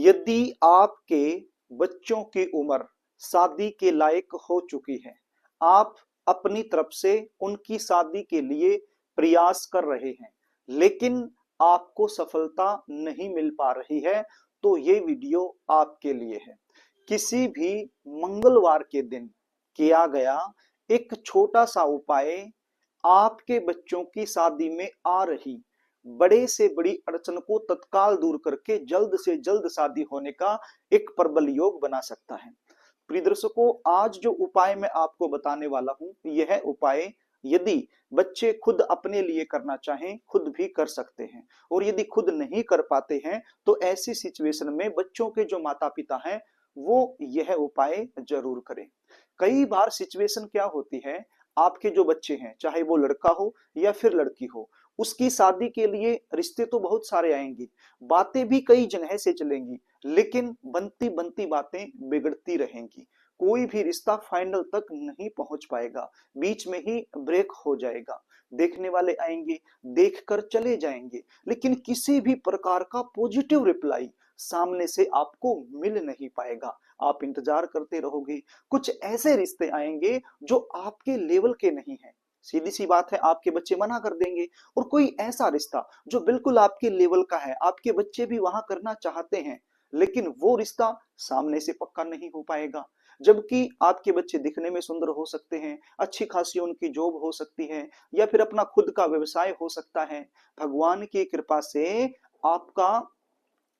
यदि आपके बच्चों की उम्र शादी के लायक हो चुकी है, आप अपनी तरफ से उनकी शादी के लिए प्रयास कर रहे हैं, लेकिन आपको सफलता नहीं मिल पा रही है, तो ये वीडियो आपके लिए है। किसी भी मंगलवार के दिन किया गया एक छोटा सा उपाय आपके बच्चों की शादी में आ रही बड़े से बड़ी अड़चन को तत्काल दूर करके जल्द से जल्द शादी होने का एक प्रबल योग बना सकता है। प्रिय दर्शकों, आज जो उपाय मैं आपको बताने वाला हूं, यह उपाय यदि बच्चे खुद अपने लिए करना चाहें, खुद भी कर सकते हैं। और यदि खुद नहीं कर पाते हैं, तो ऐसी सिचुएशन में बच्चों के जो माता पिता हैं, वो यह उपाय जरूर करें। कई बार सिचुएशन क्या होती है, आपके जो बच्चे हैं, चाहे वो लड़का हो या फिर लड़की हो, उसकी शादी के लिए रिश्ते तो बहुत सारे आएंगे, बातें भी कई जगह से चलेंगी, लेकिन बनती बनती बातें बिगड़ती रहेंगी। कोई भी रिश्ता फाइनल तक नहीं पहुंच पाएगा, बीच में ही ब्रेक हो जाएगा। देखने वाले आएंगे, देखकर चले जाएंगे, लेकिन किसी भी प्रकार का पॉजिटिव रिप्लाई सामने से आपको मिल नहीं पाएगा। आप इंतजार करते रहोगे, कुछ ऐसे रिश्ते आएंगे जो आपके लेवल के नहीं है। सीधी सी बात है, आपके बच्चे मना कर देंगे। और कोई ऐसा रिश्ता जो बिल्कुल आपके लेवल का है, आपके बच्चे भी वहां करना चाहते हैं, लेकिन वो रिश्ता सामने से पक्का नहीं हो पाएगा। जबकि आपके बच्चे दिखने में सुंदर हो सकते हैं, अच्छी खासी उनकी जॉब हो सकती है, या फिर अपना खुद का व्यवसाय हो सकता है। भगवान की कृपा से आपका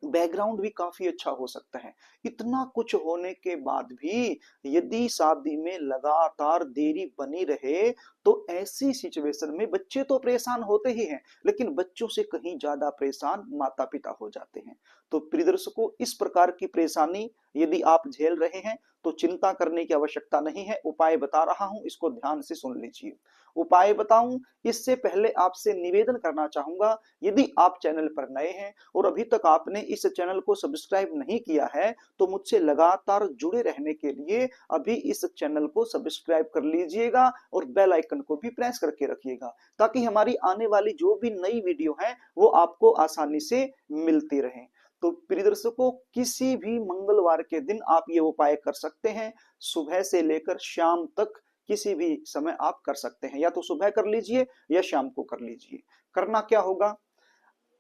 बैकग्राउंड भी काफी अच्छा हो सकता है। इतना कुछ होने के बाद भी यदि शादी में लगातार देरी बनी रहे, तो ऐसी सिचुएशन में बच्चे तो परेशान होते ही हैं, लेकिन बच्चों से कहीं ज्यादा परेशान माता पिता हो जाते हैं। तो प्रिय दर्शकों, इस प्रकार की परेशानी यदि आप झेल रहे हैं, तो चिंता करने की आवश्यकता नहीं है। उपाय बता रहा हूं, इसको ध्यान से सुन लीजिए। उपाय बताऊं इससे पहले आपसे निवेदन करना चाहूंगा, यदि आप चैनल पर नए हैं और अभी तक आपने इस चैनल को सब्सक्राइब नहीं किया है, तो मुझसे लगातार जुड़े रहने के लिए अभी इस चैनल को सब्सक्राइब कर लीजिएगा और बेल आइकन को भी प्रेस करके रखिएगा, ताकि हमारी आने वाली जो भी नई वीडियो है वो आपको आसानी से मिलती रहे। तो प्रिय दर्शकों, किसी भी मंगलवार के दिन आप ये उपाय कर सकते हैं। सुबह से लेकर शाम तक किसी भी समय आप कर सकते हैं, या तो सुबह कर लीजिए या शाम को कर लीजिए। करना क्या होगा,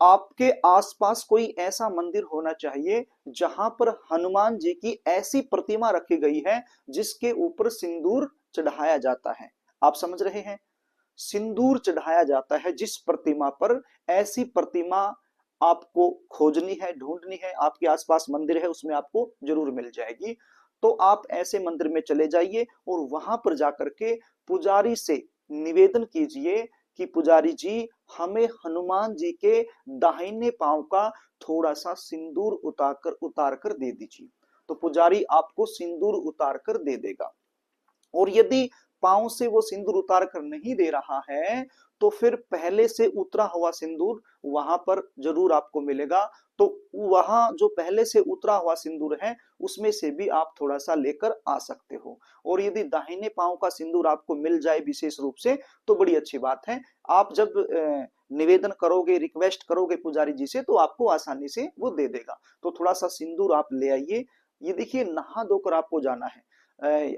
आपके आसपास कोई ऐसा मंदिर होना चाहिए जहां पर हनुमान जी की ऐसी प्रतिमा रखी गई है जिसके ऊपर सिंदूर चढ़ाया जाता है। आप समझ रहे हैं, सिंदूर चढ़ाया जाता है जिस प्रतिमा पर, ऐसी प्रतिमा आपको खोजनी है, ढूंढनी है। आपके आसपास मंदिर है, उसमें आपको जरूर मिल जाएगी। तो आप ऐसे मंदिर में चले जाइए और वहां पर जाकर के पुजारी से निवेदन कीजिए कि पुजारी जी, हमें हनुमान जी के दाहिने पांव का थोड़ा सा सिंदूर उतार कर दे दीजिए। तो पुजारी आपको सिंदूर उतार कर दे देगा। और यदि पांव से वो सिंदूर उतार कर नहीं दे रहा है, तो फिर पहले से उतरा हुआ सिंदूर वहां पर जरूर आपको मिलेगा। तो वहां जो पहले से उतरा हुआ सिंदूर है, उसमें से भी आप थोड़ा सा लेकर आ सकते हो। और यदि दाहिने पांव का सिंदूर आपको मिल जाए विशेष रूप से, तो बड़ी अच्छी बात है। आप जब निवेदन करोगे, रिक्वेस्ट करोगे पुजारी जी से, तो आपको आसानी से वो दे देगा। तो थोड़ा सा सिंदूर आप ले आइए। ये देखिए, नहा धोकर आपको जाना है।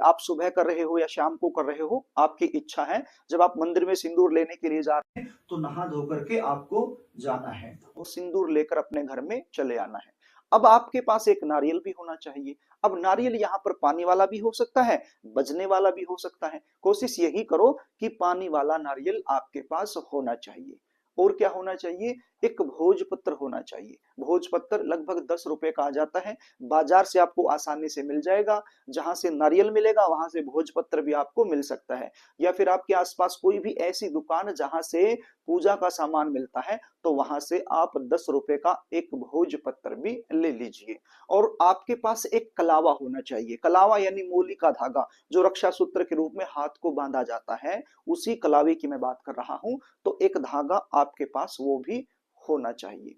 आप सुबह कर रहे हो या शाम को कर रहे हो, आपकी इच्छा है। जब आप मंदिर में सिंदूर लेने के लिए जा रहे हैं, तो नहा धो करके आपको जाना है और सिंदूर लेकर अपने घर में चले आना है। अब आपके पास एक नारियल भी होना चाहिए। अब नारियल यहाँ पर पानी वाला भी हो सकता है, बजने वाला भी हो सकता है। कोशिश यही करो कि पानी वाला नारियल आपके पास होना चाहिए। और क्या होना चाहिए, एक भोजपत्र होना चाहिए। भोजपत्र लगभग 10 रुपए का आ जाता है, बाजार से आपको आसानी से मिल जाएगा। जहां से नारियल मिलेगा वहां से भोजपत्र भी आपको मिल सकता है। या फिर आपके आसपास कोई भी ऐसी दुकान जहां से पूजा का सामान मिलता है, तो वहां से आप 10 रुपए का एक भोजपत्र भी ले लीजिए। और आपके पास एक कलावा होना चाहिए। कलावा यानी मूली का धागा, जो रक्षा सूत्र के रूप में हाथ को बांधा जाता है, उसी कलावे की मैं बात कर रहा हूं। तो एक धागा आपके पास वो भी होना चाहिए।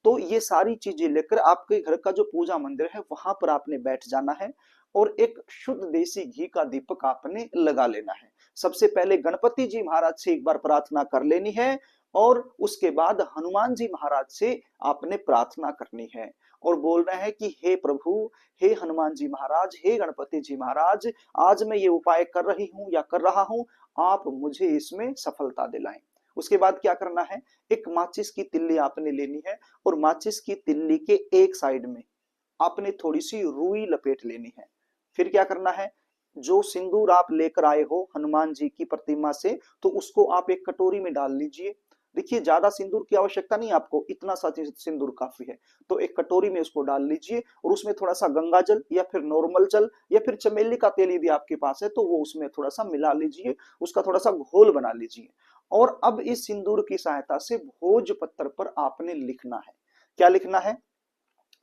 तो ये सारी चीजें लेकर आपके घर का जो पूजा मंदिर है वहां पर आपने बैठ जाना है। और एक शुद्ध देसी घी का दीपक आपने लगा लेना है। सबसे पहले गणपति जी महाराज से एक बार प्रार्थना कर लेनी है, और उसके बाद हनुमान जी महाराज से आपने प्रार्थना करनी है। और बोल रहे हैं कि हे प्रभु, हे हनुमान जी महाराज, हे गणपति जी महाराज, आज मैं ये उपाय कर रही हूं या कर रहा हूं, आप मुझे इसमें सफलता दिलाएं। उसके बाद क्या करना है, एक माचिस की तिल्ली आपने लेनी है और माचिस की तिल्ली के एक साइड में आपने थोड़ी सी रुई लपेट लेनी है। फिर क्या करना है, जो सिंदूर आप लेकर आए हो हनुमान जी की प्रतिमा से, तो उसको आप एक कटोरी में डाल लीजिए। देखिए ज्यादा सिंदूर की आवश्यकता नहीं, आपको इतना सा सिंदूर काफी है। तो एक कटोरी में उसको डाल लीजिए और उसमें थोड़ा सा गंगा जल या फिर नॉर्मल जल या फिर चमेली का तेल यदि आपके पास है तो वो उसमें थोड़ा सा मिला लीजिए, उसका थोड़ा सा घोल बना लीजिए। और अब इस सिंदूर की सहायता से भोजपत्र पर आपने लिखना है। क्या लिखना है,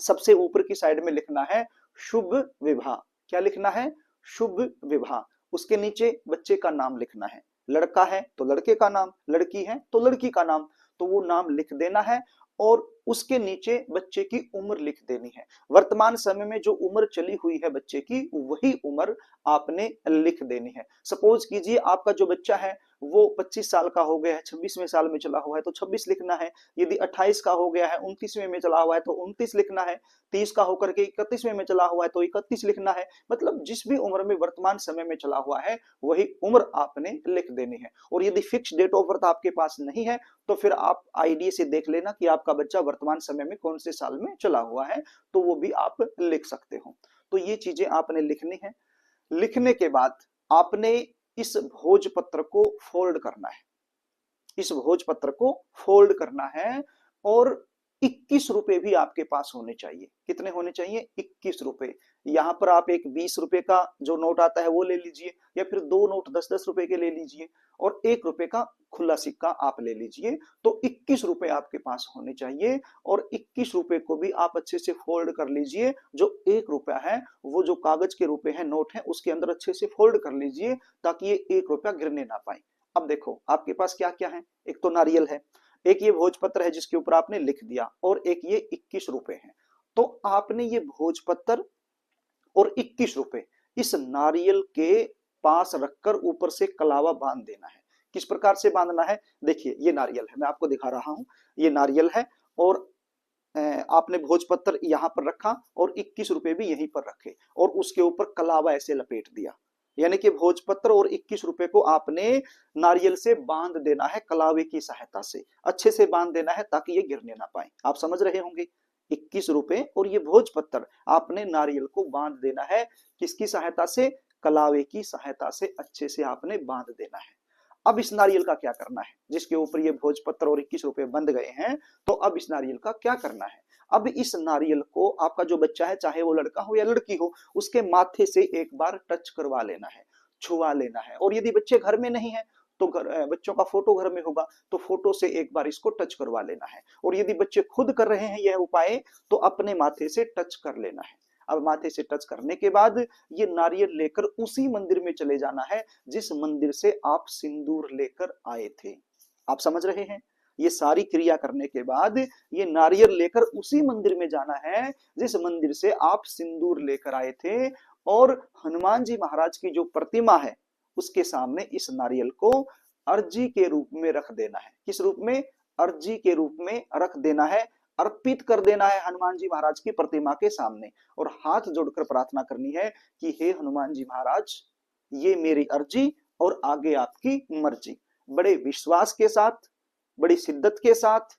सबसे ऊपर की साइड में लिखना है शुभ विवाह। क्या लिखना है, शुभ विवाह। उसके नीचे बच्चे का नाम लिखना है, लड़का है तो लड़के का नाम, लड़की है तो लड़की का नाम, तो वो नाम लिख देना है। और उसके नीचे बच्चे की उम्र लिख देनी है। वर्तमान समय में जो उम्र चली हुई है बच्चे की, वही उम्र आपने लिख देनी है। सपोज कीजिए आपका जो बच्चा है वो 25 साल का हो गया है, 26वें साल में चला हुआ है तो 26 लिखना है। यदि 28 का हो गया है, 29वें में चला हुआ है तो 29 लिखना है। 30 का होकर के 31वें में चला हुआ है तो 31 लिखना है। मतलब जिस भी उम्र में वर्तमान समय में चला हुआ है वही उम्र आपने लिख देनी है। और यदि फिक्स डेट ऑफ बर्थ आपके पास नहीं है तो फिर आप आईडी से देख लेना कि आपका बच्चा वर्तमान समय में कौन से साल में चला हुआ है, तो वो भी आप लिख सकते हो। तो ये चीजें आपने लिखनी है। लिखने के बाद आपने इस भोजपत्र को फोल्ड करना है, इस भोजपत्र को फोल्ड करना है। और 21 रुपए भी आपके पास होने चाहिए। कितने होने चाहिए, 21 रुपए। यहां पर आप एक 20 रुपए का जो नोट आता है वो ले लीजिए, या फिर दो नोट 10-10 रुपए के ले लीजिए और 1 रुपए का खुला सिक्का आप ले लीजिए। तो 21 रुपए आपके पास होने चाहिए। और 21 रुपए को भी आप अच्छे से फोल्ड कर लीजिए। जो 1 रुपया है वो जो कागज के रुपए हैं, नोट है, उसके अंदर अच्छे से फोल्ड कर लीजिए ताकि ये 1 रुपया गिरने ना पाए। अब देखो आपके पास क्या क्या है, एक तो नारियल है, एक ये भोजपत्र है जिसके ऊपर आपने लिख दिया, और एक ये 21 रुपए है। तो आपने ये भोजपत्र और 21 रुपए इस नारियल के पास रखकर ऊपर से कलावा बांध देना है। किस प्रकार से बांधना है, देखिए ये नारियल है, मैं आपको दिखा रहा हूं, ये नारियल है और आपने भोजपत्र यहां पर रखा और 21 रुपए भी यहीं पर रखे और उसके ऊपर कलावा ऐसे लपेट दिया। यानी कि भोजपत्र और 21 रुपए को आपने नारियल से बांध देना है, कलावे की सहायता से अच्छे से बांध देना है ताकि ये गिरने ना पाए। आप समझ रहे होंगे, 21 रुपए और ये भोजपत्र आपने नारियल को बांध देना है। किसकी सहायता से, कलावे की सहायता से अच्छे से आपने बांध देना है। अब इस नारियल का क्या करना है, जिसके ऊपर ये भोजपत्र और 21 रुपए बंध गए हैं, तो अब इस नारियल का क्या करना है। अब इस नारियल को आपका जो बच्चा है, चाहे वो लड़का हो या लड़की हो, उसके माथे से एक बार टच करवा लेना है, छुआ लेना है। और यदि बच्चे घर में नहीं है तो बच्चों का फोटो घर में होगा तो फोटो से एक बार इसको टच करवा लेना है। और यदि बच्चे खुद कर रहे हैं यह उपाय तो अपने माथे से टच कर लेना है। अब माथे से टच करने के बाद ये नारियल लेकर उसी मंदिर में चले जाना है जिस मंदिर से आप सिंदूर लेकर आए थे। आप समझ रहे हैं, ये सारी क्रिया करने के बाद ये नारियल लेकर उसी मंदिर में जाना है जिस मंदिर से आप सिंदूर लेकर आए थे। और हनुमान जी महाराज की जो प्रतिमा है उसके सामने इस नारियल को अर्जी के रूप में रख देना है। किस रूप में, अर्जी के रूप में रख देना है, अर्पित कर देना है हनुमान जी महाराज की प्रतिमा के सामने। और हाथ जोड़कर प्रार्थना करनी है कि हे हनुमान जी महाराज, ये मेरी अर्जी और आगे आपकी मर्जी। बड़े विश्वास के साथ, बड़ी शिद्दत के साथ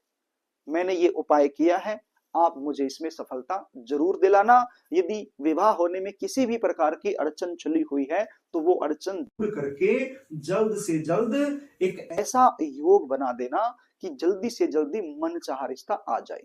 मैंने ये उपाय किया है, आप मुझे इसमें सफलता जरूर दिलाना। यदि विवाह होने में किसी भी प्रकार की अड़चन चली हुई है तो वो अड़चन दूर करके जल्द से जल्द एक ऐसा योग बना देना कि जल्दी से जल्दी मनचाहा रिश्ता आ जाए।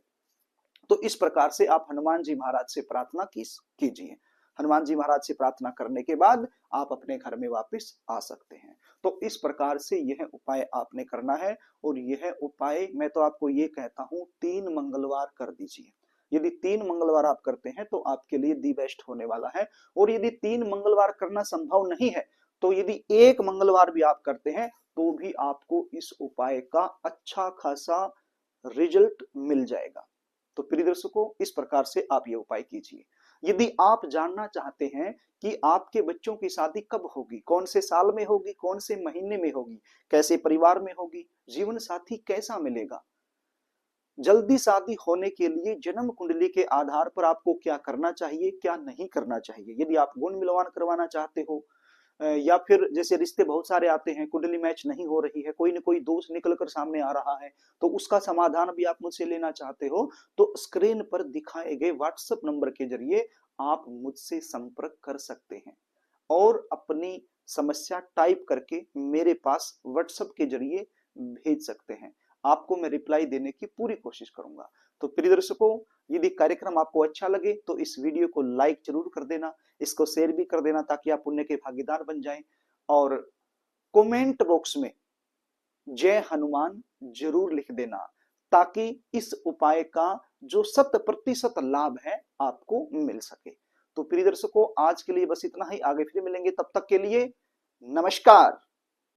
तो इस प्रकार से आप हनुमान जी महाराज से प्रार्थना कीजिए। हनुमान जी महाराज से प्रार्थना करने के बाद आप अपने घर में वापस आ सकते हैं। तो इस प्रकार से यह उपाय आपने करना है। और यह उपाय मैं तो आपको ये कहता हूं 3 मंगलवार कर दीजिए। यदि 3 मंगलवार आप करते हैं तो आपके लिए दी बेस्ट होने वाला है। और यदि 3 मंगलवार करना संभव नहीं है तो यदि 1 मंगलवार भी आप करते हैं तो भी आपको इस उपाय का अच्छा खासा रिजल्ट मिल जाएगा। तो प्रिय दर्शकों, इस प्रकार से आप ये उपाय कीजिए। यदि आप जानना चाहते हैं कि आपके बच्चों की शादी कब होगी, कौन से साल में होगी, कौन से महीने में होगी, कैसे परिवार में होगी, जीवन साथी कैसा मिलेगा, जल्दी शादी होने के लिए जन्म कुंडली के आधार पर आपको क्या करना चाहिए, क्या नहीं करना चाहिए। यदि आप गुण मिलवान करवाना चाहते हो, या फिर जैसे रिश्ते बहुत सारे आते हैं, कुंडली मैच नहीं हो रही है, कोई न कोई दोष निकल कर सामने आ रहा है, तो उसका समाधान भी आप मुझसे लेना चाहते हो, तो स्क्रीन पर दिखाए गए व्हाट्सएप नंबर के जरिए आप मुझसे संपर्क कर सकते हैं और अपनी समस्या टाइप करके मेरे पास व्हाट्सएप के जरिए भेज सकते हैं। आपको मैं रिप्लाई देने की पूरी कोशिश करूंगा। तो प्रिय दर्शकों, यदि कार्यक्रम आपको अच्छा लगे तो इस वीडियो को लाइक जरूर कर देना, इसको शेयर भी कर देना ताकि आप पुण्य के भागीदार बन जाएं, और कमेंट बॉक्स में जय हनुमान जरूर लिख देना ताकि इस उपाय का जो 100% लाभ है आपको मिल सके। तो प्रिय दर्शकों, आज के लिए बस इतना ही, आगे फिर मिलेंगे, तब तक के लिए नमस्कार।